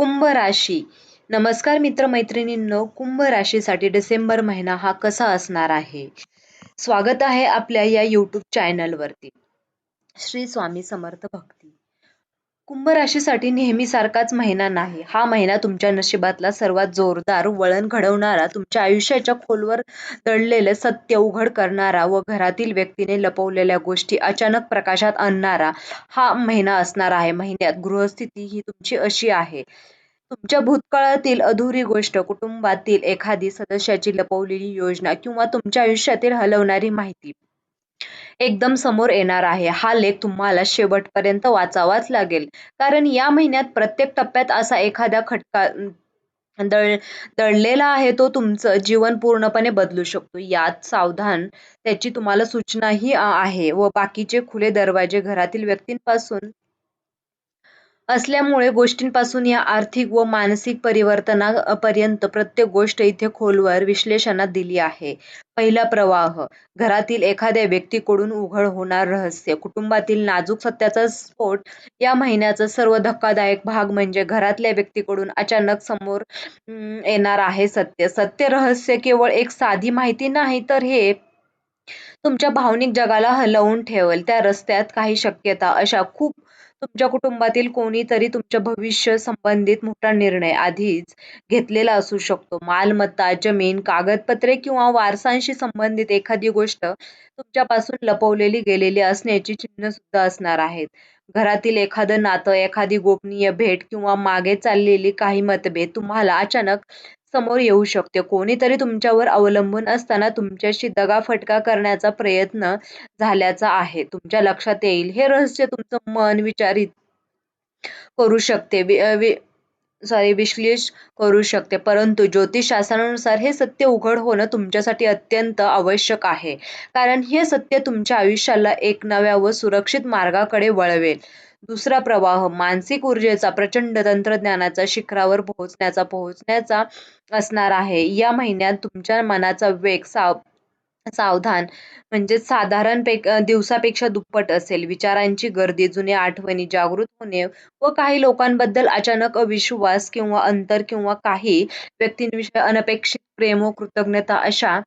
कुंभ राशी. नमस्कार मित्र मैत्रिणींनो, कुंभ राशीसाठी डिसेंबर महिना हा कसा असणार आहे? स्वागत आहे आपल्या या यूट्यूब चॅनलवरती. श्री स्वामी समर्थ भक्ती. कुंभ राशीसाठी नेहमीसारखाच महिना नाही. हा महिना तुमच्या नशिबातला सर्वात जोरदार वळण घडवणारा, तुमच्या आयुष्याच्या खोलवर दडलेले सत्य उघड करणारा व घरातील व्यक्तीने लपवलेल्या गोष्टी अचानक प्रकाशात आणणारा हा महिना असणार आहे. महिन्यात गृहस्थिती ही तुमची अशी आहे. तुमच्या भूतकाळातील अधुरी गोष्ट, कुटुंबातील एखादी सदस्याची लपवलेली योजना किंवा तुमच्या आयुष्यातील हलवणारी माहिती एकदम समोर येणार आहे. हा लेख तुम्हाला शेवटपर्यंत वाचावाच लागेल. कारण या महिन्यात प्रत्येक टप्प्यात असा एखादा खटका दळ दडलेला आहे, तो तुमचं जीवन पूर्णपणे बदलू शकतो. यात सावधान त्याची तुम्हाला सूचनाही आहे व बाकीचे खुले दरवाजे घरातील व्यक्तींपासून असल्यामुळे गोष्टींपासून या आर्थिक व मानसिक परिवर्तनापर्यंत प्रत्येक गोष्ट इथे खोलवर विश्लेषणात दिली आहे. पहिला प्रवाह, घरातील एखाद्या व्यक्तीकडून उघड होणार रहस्य. कुटुंबातील नाजूक सत्याचा स्फोट. या महिन्याचा सर्व धक्कादायक भाग म्हणजे घरातल्या व्यक्तीकडून अचानक समोर येणार आहे सत्य. सत्य रहस्य केवळ एक साधी माहिती नाही, तर हे तुमच्या भावनिक जगाला हलवून ठेवेल. त्या रस्त्यात काही शक्यता अशा खूप तुमच्या कुटुंबातील कोणीतरी तुमच्या भविष्य संबंधित मोठा निर्णय आधीच घेतलेला असू शकतो. मालमत्ता, जमीन, कागदपत्रे किंवा वारसांशी संबंधित एखादी गोष्ट तुमच्यापासून लपवलेली गेलेली असण्याची चिन्ह सुद्धा असणार आहेत. घरातील एखादं नातं, एखादी गोपनीय भेट किंवा मागे चाललेली काही मतभेद तुम्हाला अचानक समोर येऊ शकते. कोणीतरी तुमच्यावर अवलंबून असताना तुमच्याशी दगाफटका करण्याचा प्रयत्न झाल्याचा आहे तुमच्या लक्षात येईल. हे रहस्य तुमचं मन विचारित करू शकते, विश्लेष करू शकते. परंतु ज्योतिषशास्त्रानुसार हे सत्य उघड होणं तुमच्यासाठी अत्यंत आवश्यक आहे. कारण हे सत्य तुमच्या आयुष्याला एक नव्या व सुरक्षित मार्गाकडे वळवेल. दुसरा प्रवाह, मानसिक ऊर्जेचा प्रचंड तंत्रज्ञानाचा शिखरावर पोहोचण्याचा असणार आहे. या महिन्यात तुमच्या मनाचा वेग सावधान म्हणजे साधारण दिवसापेक्षा दुप्पट असेल. विचारांची गर्दी, जुन्या आठवणी जागृत होणे व काही लोकांबद्दल अचानक अविश्वास किंवा अंतर किंवा काही व्यक्तींविषयी अनपेक्षित प्रेम व कृतज्ञता अशा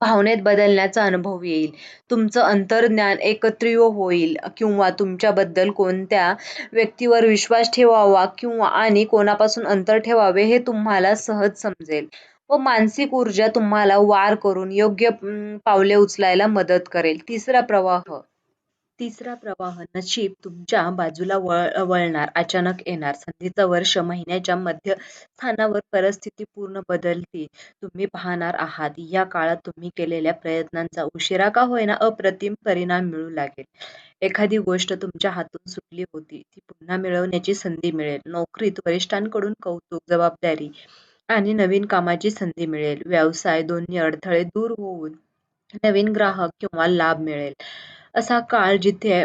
भावनेत बदलण्याचा अनुभव येईल. तुमचं अंतर्ज्ञान एकत्रित होईल किंवा तुमच्याबद्दल कोणत्या व्यक्तीवर विश्वास ठेवावा किंवा आणि कोणापासून अंतर ठेवावे हे तुम्हाला सहज समजेल व मानसिक ऊर्जा तुम्हाला वार करून योग्य पावले उचलायला मदत करेल. तिसरा प्रवाह, नशीब तुमच्या बाजूला वळणार, अचानक येणार संधीचं वर्ष. महिन्याच्या मध्य स्थानावर परिस्थिती पूर्ण बदलती तुम्ही पाहणार आहात. या काळात तुम्ही केलेल्या प्रयत्नांचा उशिरा का होईना अप्रतिम परिणाम मिळू लागेल. एखादी गोष्ट तुमच्या हातून सुटली होती ती पुन्हा मिळवण्याची संधी मिळेल. नोकरीत वरिष्ठांकडून कौतुक, जबाबदारी आणि नवीन कामाची संधी मिळेल. व्यवसाय दोन्ही अडथळे दूर होऊन नवीन ग्राहक किंवा लाभ मिळेल. असा काळ जिथे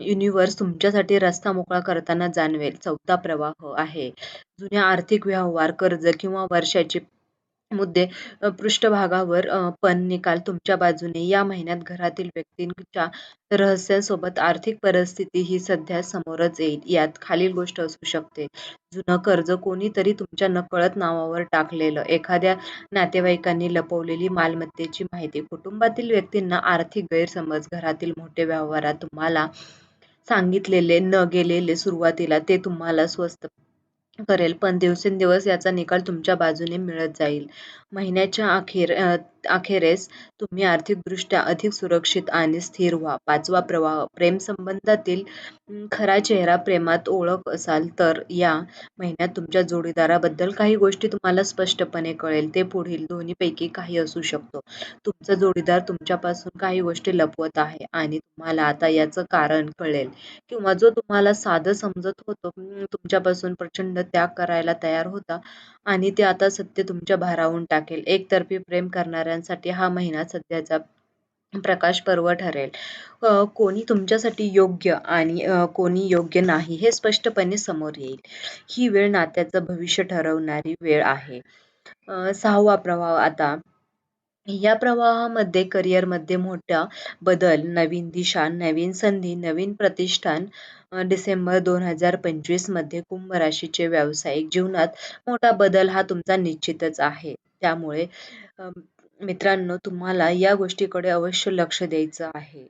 युनिव्हर्स तुमच्यासाठी रस्ता मोकळा करताना जाणवेल. चौथा प्रवाह आहे जुन्या आर्थिक व्यवहार, कर्ज किंवा वर्षाचे मुद्दे पृष्ठभागावर पण निकाल तुमच्या बाजूने. या महिन्यात घरातील व्यक्तींच्या रहस्यासोबत आर्थिक परिस्थिती ही सध्या समोरच येईल. यात खालील गोष्ट असू शकते. जुनं कर्ज, कोणीतरी तुमच्या नकळत नावावर टाकलेलं, एखाद्या नातेवाईकांनी लपवलेली मालमत्तेची माहिती, कुटुंबातील व्यक्तींना आर्थिक गैरसमज, घरातील मोठे व्यवहारात तुम्हाला सांगितलेले न गेलेले सुरुवातीला ते तुम्हाला स्वस्त करेल, पण दिवसेंदिवस याचा निकाल तुमच्या बाजूने मिळत जाईल. महिन्याच्या अखेरेस तुम्ही आर्थिकदृष्ट्या अधिक सुरक्षित आणि स्थिर व्हा. पाचवा प्रवाह, प्रेमसंबंधातील खरा चेहरा. प्रेमात ओळख असाल तर या महिन्यात तुमच्या जोडीदाराबद्दल काही गोष्टी तुम्हाला स्पष्टपणे कळेल. ते पुढील दोन्हीपैकी काही असू शकतो. तुमचा जोडीदार तुमच्यापासून काही गोष्टी लपवत आहे आणि तुम्हाला आता याचं कारण कळेल, किंवा जो तुम्हाला साधं समजत होतं तुमच्यापासून प्रचंड त्याग करायला तयार होता आणि ते आता सत्य तुमच्या भारावून टाकेल. एकतर्फी प्रेम करणाऱ्यांसाठी हा महिना सध्याचा प्रकाश पर्व ठरेल. कोणी तुमच्यासाठी योग्य आणि कोणी योग्य नाही हे स्पष्टपणे समोर येईल. ही वेळ नात्याचं भविष्य ठरवणारी वेळ आहे. सहावा प्रवाह, आता या प्रवाहामध्ये करिअरमध्ये मोठा बदल, नवीन दिशा, नवीन संधी, नवीन प्रतिष्ठान. डिसेंबर 2025 मध्ये कुंभ राशीचे व्यावसायिक जीवनात मोठा बदल हा तुमचा निश्चितच आहे. त्यामुळे अ, मित्रांनो, तुम्हाला या गोष्टीकडे अवश्य लक्ष द्यायचं आहे.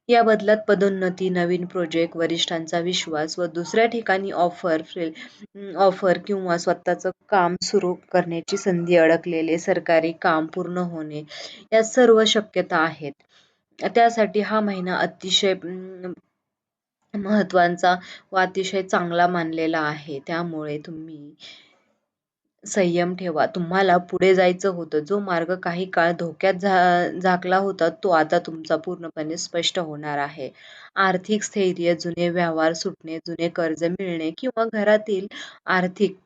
या बदलात पदोन्नती, नवीन प्रोजेक्ट, वरिष्ठांचा विश्वास व दुसऱ्या ठिकाणी ऑफर किंवा स्वतःचं काम सुरू करण्याची संधी, अडकलेले सरकारी काम पूर्ण होणे, या सर्व शक्यता आहेत. त्यासाठी हा महिना अतिशय महत्त्वाचा व अतिशय चांगला मानलेला आहे. त्यामुळे तुम्ही संयम ठेवा. तुम्हाला पुढे जायचं होतं. जो मार्ग काही काळ धोक्यात झाकला होता, तो आता तुमचा पूर्णपणे स्पष्ट होणार आहे. आर्थिक स्थैर्य, जुने व्यवहार सुटणे, जुने कर्ज मिळणे किंवा घरातील आर्थिक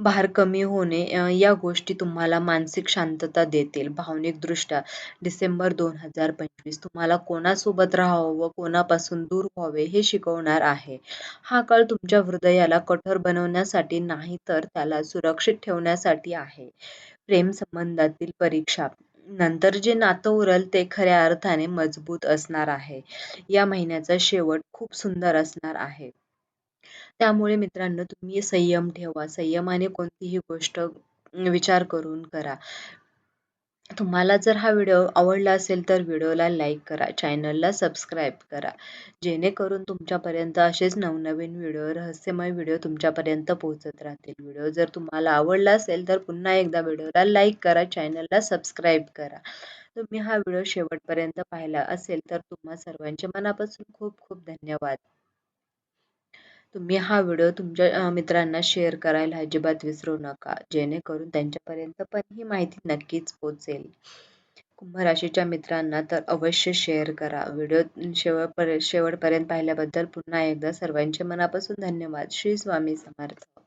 भार कमी होणे, या गोष्टी तुम्हाला मानसिक शांतता देतील. भावनिकदृष्ट्या डिसेंबर 2025 तुम्हाला कोणासोबत राहावं व कोणापासून दूर व्हावे हे शिकवणार आहे. हा काळ तुमच्या हृदयाला कठोर बनवण्यासाठी नाही, तर त्याला सुरक्षित ठेवण्यासाठी आहे. प्रेम संबंधातील परीक्षा. नंतर जे नातं उरल ते खऱ्या अर्थाने मजबूत असणार आहे. या महिन्याचा शेवट खूप सुंदर असणार आहे. त्यामुळे मित्रांनो, तुम्ही संयम ठेवा. संयमाने कोणतीही गोष्ट विचार करून करा. तुम्हाला जर हा व्हिडिओ आवडला असेल तर व्हिडिओला लाईक करा, चॅनलला सबस्क्राईब करा, जेणेकरून तुमच्यापर्यंत असेच नवनवीन व्हिडिओ, रहस्यमय व्हिडिओ तुमच्यापर्यंत पोहोचत राहतील. व्हिडिओ जर तुम्हाला आवडला असेल तर पुन्हा एकदा व्हिडिओला लाईक करा, चॅनलला सबस्क्राईब करा. तुम्ही हा व्हिडिओ शेवटपर्यंत पाहिला असेल तर तुम्हा सर्वांचे मनापासून खूप खूप धन्यवाद. तुम्ही हा व्हिडिओ तुमच्या मित्रांना शेअर करायला अजिबात विसरू नका, जेणेकरून त्यांच्यापर्यंत पण ही माहिती नक्कीच पोहोचेल. कुंभ राशीच्या मित्रांना तर अवश्य शेअर करा. व्हिडिओ शेवटपर्यंत पाहिल्याबद्दल पुन्हा एकदा सर्वांचे मनापासून धन्यवाद. श्री स्वामी समर्थ.